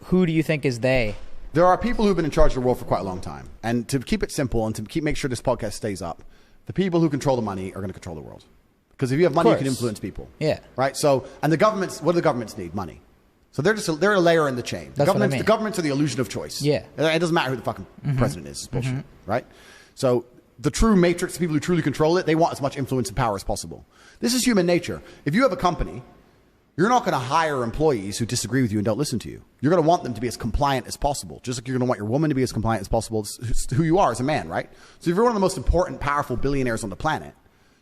who do you think is they? There are people who've been in charge of the world for quite a long time. And to keep it simple and to make sure this podcast stays up, the people who control the money are going to control the world. Because if you have money, you can influence people. Yeah. Right? So, and the governments, what do the governments need? Money. So they're a layer in the chain. That's what I mean. The governments are the illusion of choice. Yeah. It doesn't matter who the fucking president is. It's bullshit. Right? So the true matrix, the people who truly control it, they want as much influence and power as possible. This is human nature. If you have a company, you're not going to hire employees who disagree with you and don't listen to you. You're going to want them to be as compliant as possible. Just like you're going to want your woman to be as compliant as possible. It's who you are as a man, right? So if you're one of the most important, powerful billionaires on the planet,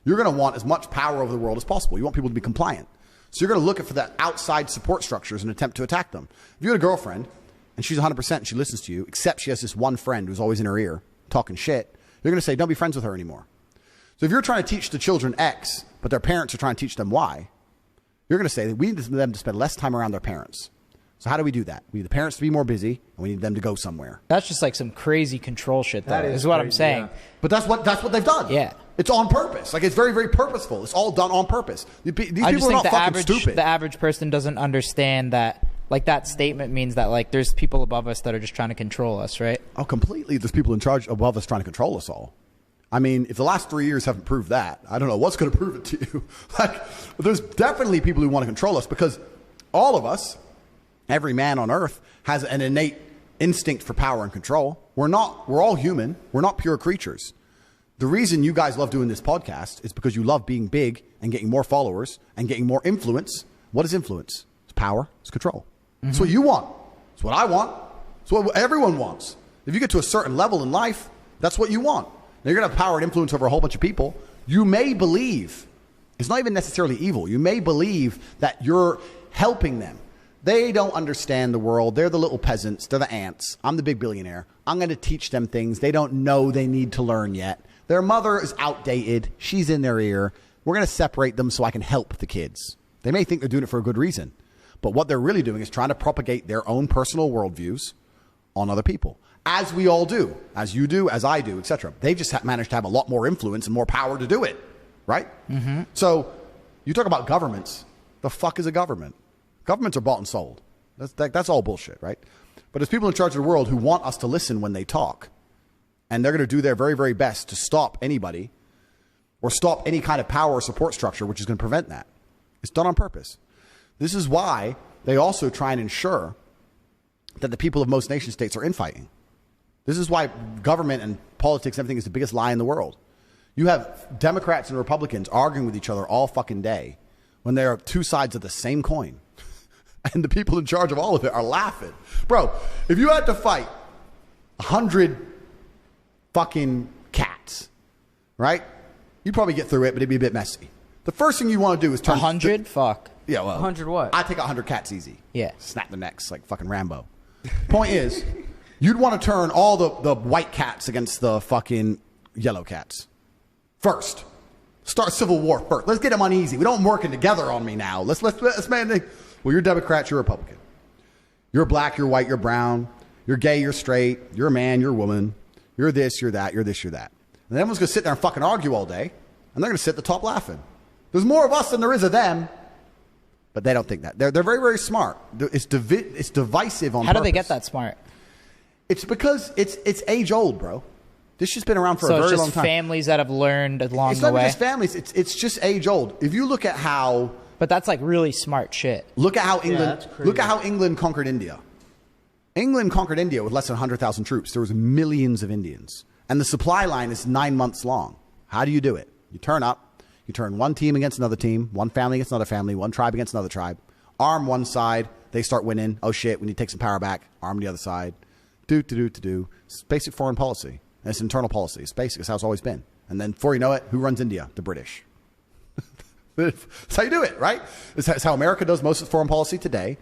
you're going to want as much power over the world as possible. You want people to be compliant. So you're going to look for that outside support structures and attempt to attack them. If you had a girlfriend and she's 100% and she listens to you, except she has this one friend who's always in her ear talking shit, you're going to say, don't be friends with her anymore. So if you're trying to teach the children X, but their parents are trying to teach them Y, you're going to say that we need them to spend less time around their parents. So how do we do that? We need the parents to be more busy, and we need them to go somewhere. That's just like some crazy control shit, though, That is is what crazy, I'm saying. yeah. But that's what they've done. Yeah. It's on purpose. Like, it's very, very purposeful. It's all done on purpose. These people I just are think not fucking stupid. the average person doesn't understand that, like, that statement means that, like, there's people above us that are just trying to control us, right? Oh, completely. There's people in charge above us trying to control us all. I mean, if the last 3 years haven't proved that, I don't know what's going to prove it to you. Like, there's definitely people who want to control us because all of us, every man on earth, has an innate instinct for power and control. We're all human. We're not pure creatures. The reason you guys love doing this podcast is because you love being big and getting more followers and getting more influence. What is influence? It's power. It's control. It's what you want. It's what I want. It's what everyone wants. If you get to a certain level in life, that's what you want. Now, you're going to have power and influence over a whole bunch of people. You may believe, it's not even necessarily evil. You may believe that you're helping them. They don't understand the world. They're the little peasants. They're the ants. I'm the big billionaire. I'm going to teach them things they don't know they need to learn yet. Their mother is outdated. She's in their ear. We're going to separate them so I can help the kids. They may think they're doing it for a good reason. But what they're really doing is trying to propagate their own personal worldviews on other people. As we all do. As you do, as I do, etc. They just managed to have a lot more influence and more power to do it. Right? So you talk about governments. The fuck is a government? Governments are bought and sold. That's all bullshit, right? But there's people in charge of the world who want us to listen when they talk. And they're going to do their very, very best to stop anybody or stop any kind of power or support structure which is going to prevent that. It's done on purpose. This is why they also try and ensure that the people of most nation states are infighting. This is why government and politics and everything is the biggest lie in the world. You have Democrats and Republicans arguing with each other all fucking day when they are two sides of the same coin. And the people in charge of all of it are laughing. Bro, if you had to fight 100 fucking cats, right? You'd probably get through it, but it'd be a bit messy. The first thing you want to do is turn... 100? Fuck. Yeah, well... 100 what? I take 100 cats easy. Yeah. Snap their necks like fucking Rambo. Point is, you'd want to turn all the white cats against the fucking yellow cats. First. Start civil war first. Let's get them uneasy. We don't working together on me now. Let's man... Well, you're Democrat, you're Republican. You're black, you're white, you're brown. You're gay, you're straight. You're a man, you're a woman. You're this, you're that, you're this, you're that. And everyone's going to sit there and fucking argue all day. And they're going to sit at the top laughing. There's more of us than there is of them. But they don't think that. They're very, very smart. It's divisive on purpose. How do they get that smart? It's because it's age old, bro. This shit's been around for a very long time. So it's just families that have learned along the way? It's not just families. It's just age old. If you look at how... But that's like really smart shit. Look at how England conquered India. England conquered India with less than 100,000 troops. There was millions of Indians. And the supply line is 9 months long. How do you do it? You turn up. You turn one team against another team, one family against another family, one tribe against another tribe. Arm one side. They start winning. Oh, shit, we need to take some power back. Arm the other side. Do. It's basic foreign policy. And it's internal policy. It's basic. It's how it's always been. And then before you know it, who runs India? The British. That's how you do it, right? It's how America does most of foreign policy today.